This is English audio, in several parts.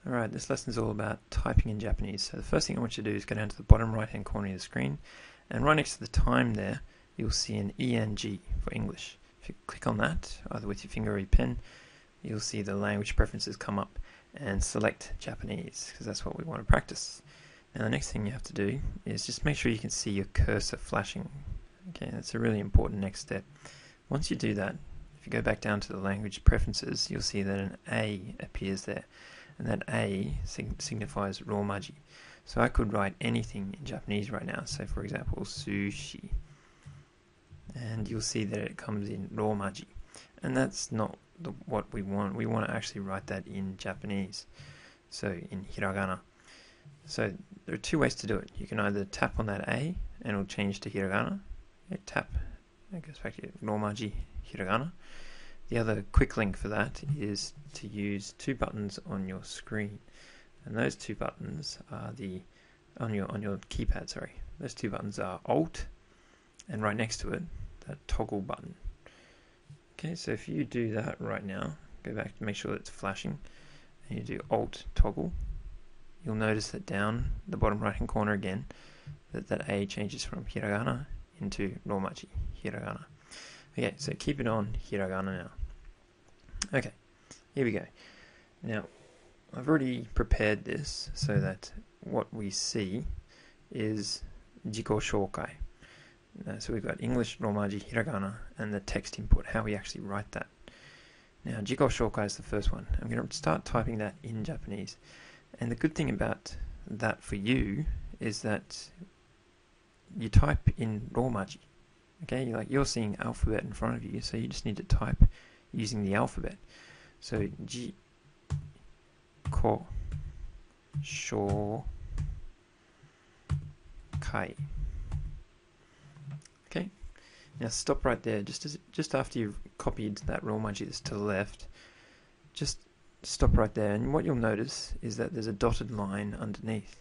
Alright, this lesson is all about typing in Japanese. So the first thing I want you to do is go down to the bottom right hand corner of the screen, and right next to the time there you'll see an ENG for English. If you click on that, either with your finger or your pen, you'll see the language preferences come up, and select Japanese, because that's what we want to practice. Now the next thing you have to do is just make sure you can see your cursor flashing. Okay, that's a really important next step. Once you do that, if you go back down to the language preferences, you'll see that an A appears there. And that A signifies Romaji. So I could write anything in Japanese right now. So for example, sushi. And you'll see that it comes in Romaji. And that's not what we want. We want to actually write that in Japanese. So in hiragana. So there are two ways to do it. You can either tap on that A and it'll change to hiragana. Tap, it goes back to Romaji hiragana. The other quick link for that is to use two buttons on your screen, and those two buttons are on your keypad. Sorry, those two buttons are Alt, and right next to it, that toggle button. Okay, so if you do that right now, go back to make sure that it's flashing, and you do Alt toggle, you'll notice that down the bottom right hand corner again, that A changes from hiragana into Romaji hiragana. Okay, so keep it on hiragana now. Okay, here we go. Now, I've already prepared this so that what we see is jiko shokai. So we've got English, Romaji, hiragana, and the text input, how we actually write that. Now, jiko shokai is the first one. I'm going to start typing that in Japanese. And the good thing about that for you is that you type in Romaji. Okay, you're seeing alphabet in front of you, so you just need to type using the alphabet. So ji, ko, sho, kai. Okay, now stop right there. Just after you've copied that Romaji that's to the left, just stop right there. And what you'll notice is that there's a dotted line underneath.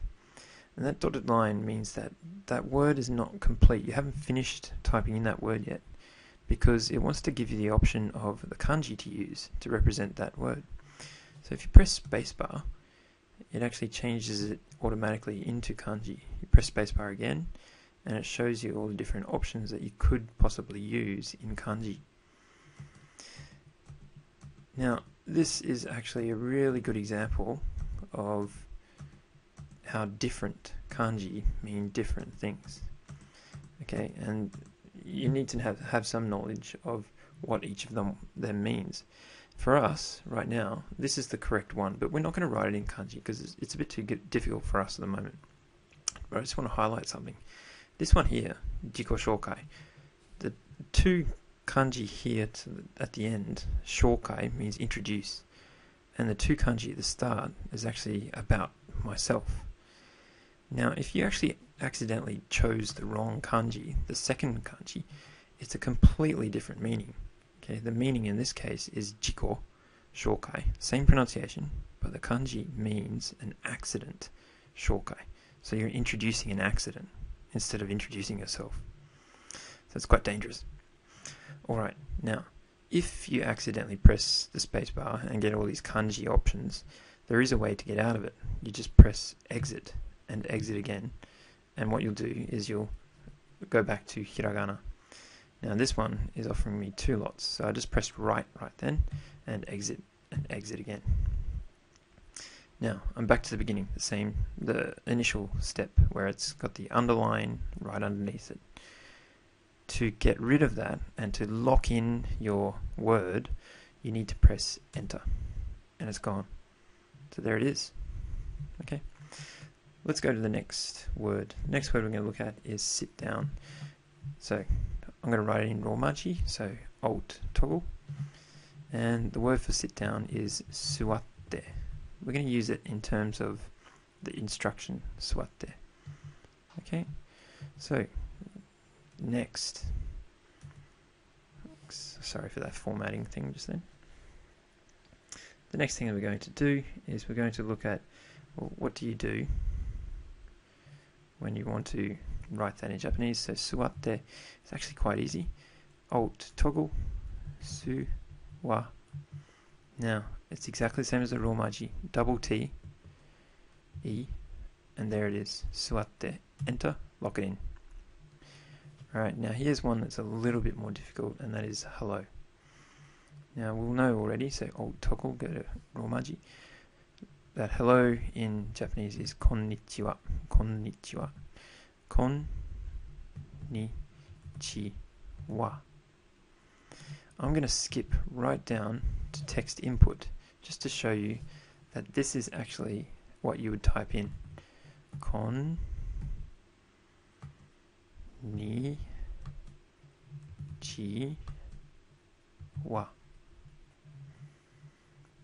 And that dotted line means that that word is not complete. You haven't finished typing in that word yet, because it wants to give you the option of the kanji to use to represent that word. So if you press spacebar, it actually changes it automatically into kanji. You press spacebar again, and it shows you all the different options that you could possibly use in kanji. Now, this is actually a really good example of how different kanji mean different things. Okay, and you need to have some knowledge of what each of them means. For us, right now, this is the correct one, but we're not going to write it in kanji because it's a bit too difficult for us at the moment. But I just want to highlight something. This one here, jiko shokai, the two kanji here at the end, shokai means introduce, and the two kanji at the start is actually about myself. Now, if you actually accidentally chose the wrong kanji, the second kanji, it's a completely different meaning. Okay, the meaning in this case is jiko shokai, same pronunciation, but the kanji means an accident, shokai. So you're introducing an accident instead of introducing yourself. So it's quite dangerous. Alright, now, if you accidentally press the spacebar and get all these kanji options, there is a way to get out of it. You just press exit and exit again, and what you'll do is you'll go back to hiragana. Now this one is offering me two lots, so I just press right then and exit again. Now I'm back to the beginning, the initial step where it's got the underline right underneath it. To get rid of that and to lock in your word, you need to press enter, and it's gone. So there it is. Okay. Let's go to the next word. The next word we're going to look at is sit down. So I'm going to write it in Romaji, so Alt toggle. And the word for sit down is suwatte. We're going to use it in terms of the instruction, suwatte. Okay, so next. Sorry for that formatting thing just then. The next thing that we're going to do is we're going to look at, well, what do you do when you want to write that in Japanese. So suwatte is actually quite easy. Alt toggle, su wa. Now it's exactly the same as the Romaji. Double T E, and there it is. Suatte, enter, lock it in. Alright, now here's one that's a little bit more difficult, and that is hello. Now we'll know already, so old toko, go to Romaji, that hello in Japanese is konnichiwa. Konnichiwa. Konnichiwa. I'm going to skip right down to text input just to show you that this is actually what you would type in. Konnichiwa.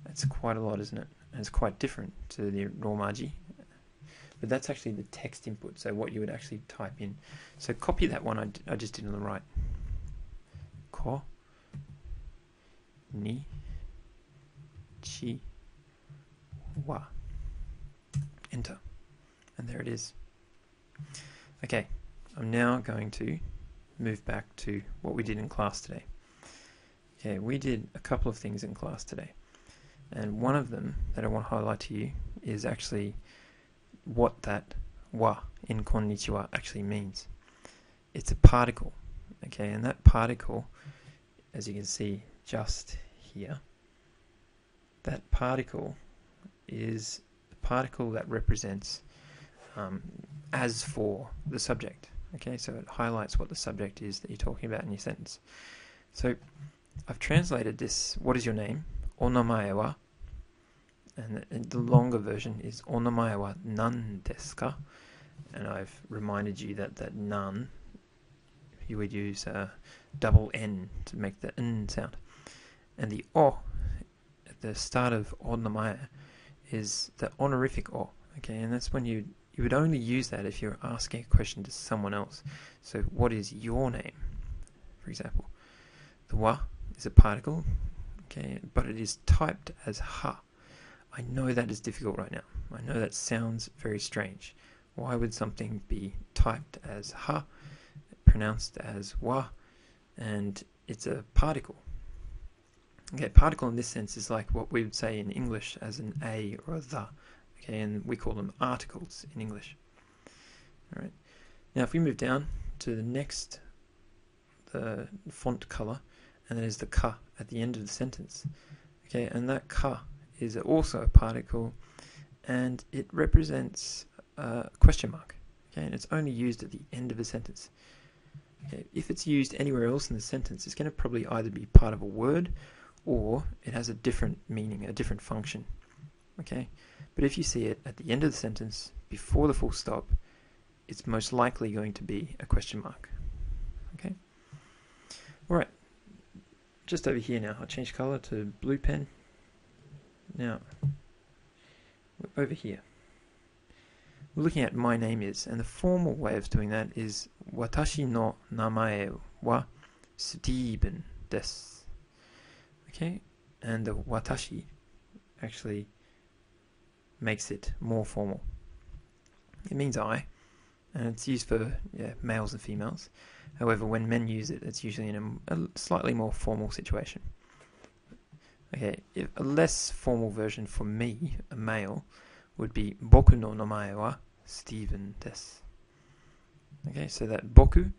That's quite a lot, isn't it? And it's quite different to the Romaji. But that's actually the text input, so what you would actually type in. So copy that one I just did on the right. Ko ni chi wa. Enter. And there it is. Okay, I'm now going to move back to what we did in class today. Okay, we did a couple of things in class today. And one of them that I want to highlight to you is actually what that wa in konnichiwa actually means. It's a particle, okay, and that particle, as you can see just here, that particle is a particle that represents as for the subject, okay, so it highlights what the subject is that you're talking about in your sentence. So I've translated this, what is your name, onamae wa, and the longer version is onamae wa nan desu ka, and I've reminded you that nan, you would use a double N to make the N sound, and the o at the start of onamae is the honorific o, okay, and that's when you would only use that if you're asking a question to someone else. So what is your name, for example? The wa is a particle, okay, but it is typed as ha. I know that is difficult right now. I know that sounds very strange. Why would something be typed as ha, pronounced as wa, and it's a particle? Okay, particle in this sense is like what we would say in English as an a or a the, okay, and we call them articles in English. All right. Now if we move down to the next, the font color, and that is the ka at the end of the sentence. Okay, and that ka is also a particle, and it represents a question mark. Okay, and it's only used at the end of a sentence. Okay, if it's used anywhere else in the sentence, it's going to probably either be part of a word or it has a different meaning, a different function. Okay, but if you see it at the end of the sentence before the full stop, it's most likely going to be a question mark. Okay, all right. Just over here now, I'll change color to blue pen. Now, over here, we're looking at my name is, and the formal way of doing that is watashi no namae wa Steven desu. Okay, and the watashi actually makes it more formal. It means I, and it's used for males and females. However, when men use it, it's usually in a slightly more formal situation. Okay, a less formal version for me, a male, would be boku no namae wa Steven desu. Okay, so that boku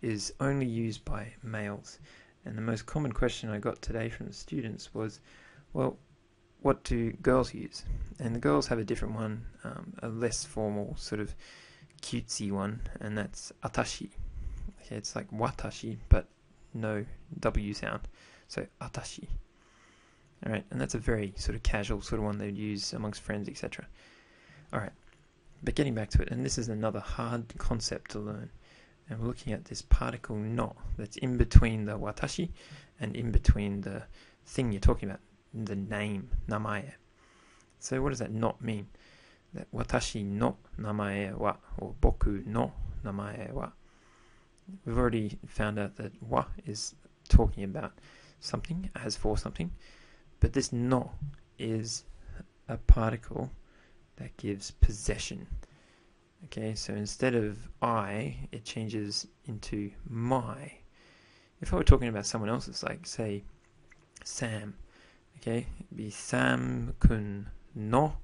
is only used by males. And the most common question I got today from the students was, well, what do girls use? And the girls have a different one, a less formal, sort of cutesy one, and that's atashi. Okay, it's like watashi, but no W sound. So atashi. Alright, and that's a very sort of casual sort of one they would use amongst friends, etc. Alright, but getting back to it, and this is another hard concept to learn. And we're looking at this particle no that's in between the watashi and in between the thing you're talking about, the name, namae. So what does that not mean? That watashi no namae wa, or boku no namae wa. We've already found out that wa is talking about something, as for something, but this no is a particle that gives possession. Okay, so instead of I, it changes into my. If I were talking about someone else, it's like, say, Sam. Okay, it'd be Sam kun no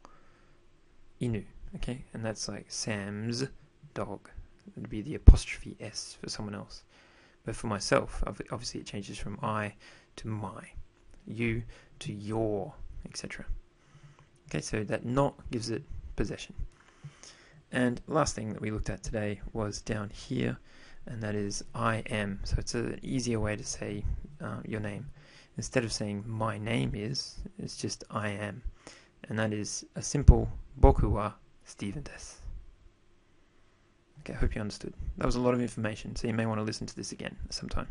inu. okay, and that's like Sam's dog. It'd be the apostrophe S for someone else. But for myself, obviously it changes from I to my, you to your, etc. Okay, so that not gives it possession. And last thing that we looked at today was down here, and that is I am. So it's an easier way to say your name. Instead of saying my name is, it's just I am. And that is a simple boku wa Steven desu. Okay, I hope you understood. That was a lot of information, so you may want to listen to this again sometime.